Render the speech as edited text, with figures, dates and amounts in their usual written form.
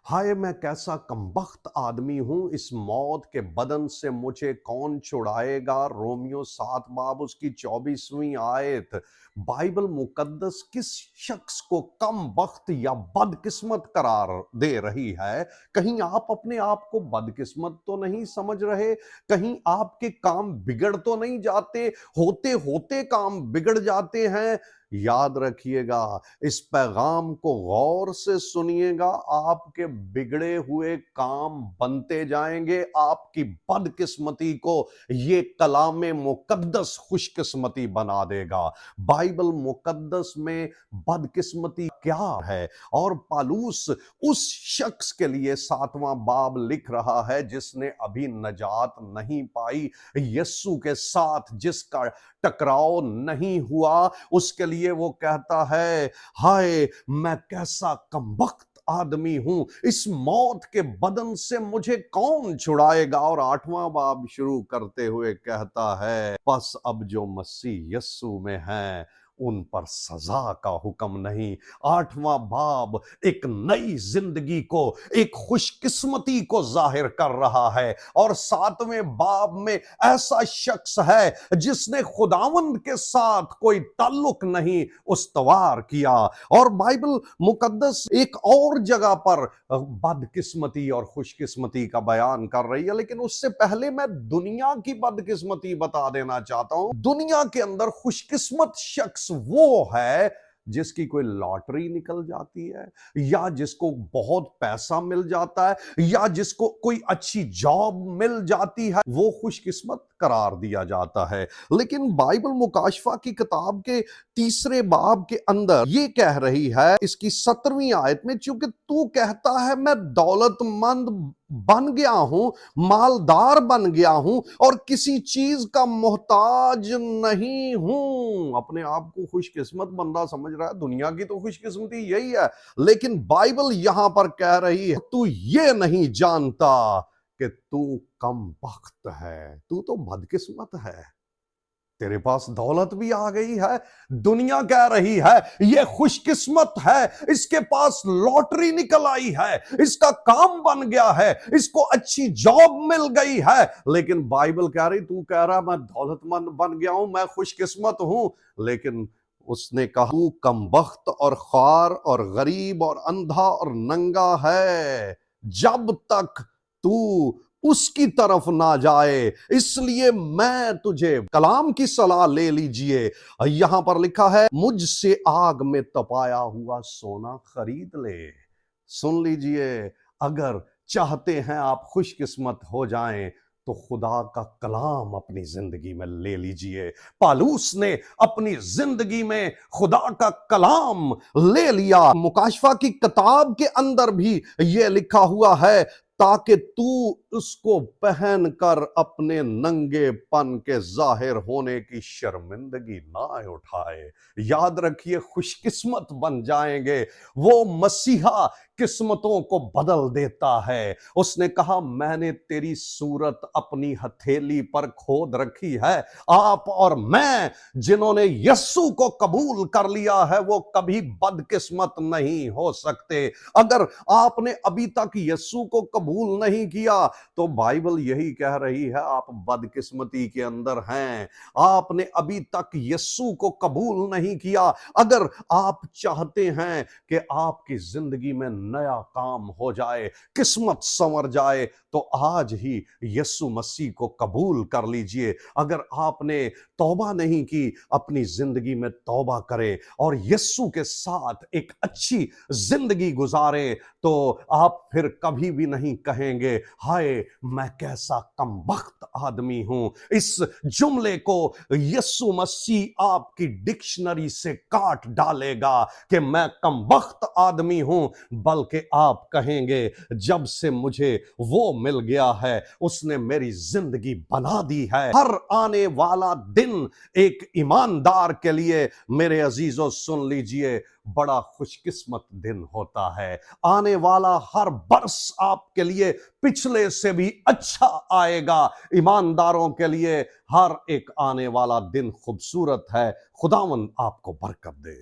ہائے میں کیسا کمبخت آدمی ہوں، اس موت کے بدن سے مجھے کون چھڑائے گا؟ رومیو 7 باب اس کی 24ویں آیت۔ بائبل مقدس کس شخص کو کم بخت یا بدقسمت قرار دے رہی ہے؟ کہیں آپ اپنے آپ کو بدقسمت تو نہیں سمجھ رہے؟ کہیں آپ کے کام بگڑ تو نہیں جاتے؟ ہوتے ہوتے کام بگڑ جاتے ہیں؟ یاد رکھیے گا، اس پیغام کو غور سے سنیے گا، آپ کے بگڑے ہوئے کام بنتے جائیں گے۔ آپ کی بدقسمتی کو یہ کلام مقدس خوش قسمتی بنا دے گا۔ بائبل مقدس میں بدقسمتی کیا ہے؟ اور پالوس اس شخص کے لیے 7واں باب لکھ رہا ہے جس نے ابھی نجات نہیں پائی، یسوع کے ساتھ جس کا ٹکراؤ نہیں ہوا، اس کے لیے وہ کہتا ہے، ہائے میں کیسا کمبخت آدمی ہوں، اس موت کے بدن سے مجھے کون چھڑائے گا؟ اور 8واں باب شروع کرتے ہوئے کہتا ہے، پس اب جو مسیح یسوع میں ہیں ان پر سزا کا حکم نہیں۔ 8واں باب ایک نئی زندگی کو، ایک خوش قسمتی کو ظاہر کر رہا ہے، اور 7ویں باب میں ایسا شخص ہے جس نے خداوند کے ساتھ کوئی تعلق نہیں استوار کیا۔ اور بائبل مقدس ایک اور جگہ پر بدقسمتی اور خوش قسمتی کا بیان کر رہی ہے، لیکن اس سے پہلے میں دنیا کی بدقسمتی بتا دینا چاہتا ہوں۔ دنیا کے اندر خوش قسمت شخص وہ ہے جس کی کوئی لاٹری نکل جاتی ہے، یا جس کو بہت پیسہ مل جاتا ہے، یا جس کو کوئی اچھی جاب مل جاتی ہے، وہ خوش قسمت قرار دیا جاتا ہے۔ لیکن بائبل مکاشفہ کی کتاب کے 3 باب کے اندر یہ کہہ رہی ہے، اس کی 17ویں آیت میں، چونکہ تو کہتا ہے میں دولت مند بن گیا ہوں، مالدار بن گیا ہوں، اور کسی چیز کا محتاج نہیں ہوں۔ اپنے آپ کو خوش قسمت بندہ سمجھ رہا ہے، دنیا کی تو خوش قسمتی یہی ہے، لیکن بائبل یہاں پر کہہ رہی ہے، تو یہ نہیں جانتا کہ تو کم بخت ہے، تو بدقسمت ہے۔ تیرے پاس دولت بھی آ گئی ہے، دنیا کہہ رہی ہے یہ خوش قسمت ہے، اس کے پاس لاٹری نکل آئی ہے، اس کا کام بن گیا ہے، اس کو اچھی جاب مل گئی ہے، لیکن بائبل کہہ رہی، تو کہہ رہا میں دولت مند بن گیا ہوں، میں خوش قسمت ہوں، لیکن اس نے کہا تو کم بخت اور خوار اور غریب اور اندھا اور ننگا ہے، جب تک تو اس کی طرف نہ جائے، اس لیے میں تجھے کلام کی صلاح لے لیجئے۔ یہاں پر لکھا ہے، مجھ سے آگ میں تپایا ہوا سونا خرید لے۔ سن لیجئے، اگر چاہتے ہیں آپ خوش قسمت ہو جائیں تو خدا کا کلام اپنی زندگی میں لے لیجئے۔ پالوس نے اپنی زندگی میں خدا کا کلام لے لیا۔ مکاشفہ کی کتاب کے اندر بھی یہ لکھا ہوا ہے، تاکہ تو اس کو پہن کر اپنے ننگے پن کے ظاہر ہونے کی شرمندگی نہ اٹھائے۔ یاد رکھیے، خوش قسمت بن جائیں گے۔ وہ مسیحا قسمتوں کو بدل دیتا ہے۔ اس نے کہا، میں نے تیری صورت اپنی ہتھیلی پر کھود رکھی ہے۔ آپ اور میں جنہوں نے یسوع کو قبول کر لیا ہے، وہ کبھی بدقسمت نہیں ہو سکتے۔ اگر آپ نے ابھی تک یسوع کو قبول نہیں کیا تو بائبل یہی کہہ رہی ہے، آپ بدقسمتی کے اندر ہیں۔ آپ نے ابھی تک یسوع کو قبول نہیں کیا۔ اگر آپ چاہتے ہیں کہ آپ کی زندگی میں نیا کام ہو جائے، قسمت سنور جائے، تو آج ہی یسوع مسیح کو قبول کر لیجئے۔ اگر آپ نے توبہ نہیں کی، اپنی زندگی میں توبہ کرے اور یسوع کے ساتھ ایک اچھی زندگی گزارے، تو آپ پھر کبھی بھی نہیں کہیں گے، ہائے میں کیسا کم بخت آدمی ہوں۔ اس جملے کو یسوع مسیح آپ کی ڈکشنری سے کاٹ ڈالے گا کہ میں کم بخت آدمی ہوں، بلکہ آپ کہیں گے، جب سے مجھے وہ مل گیا ہے، اس نے میری زندگی بنا دی ہے۔ ہر آنے والا دن ایک ایماندار کے لیے، میرے عزیزو سن لیجئے، بڑا خوش قسمت دن ہوتا ہے۔ آنے والا ہر برس آپ کے لیے پچھلے سے بھی اچھا آئے گا۔ ایمانداروں کے لیے ہر ایک آنے والا دن خوبصورت ہے۔ خداوند آپ کو برکت دے۔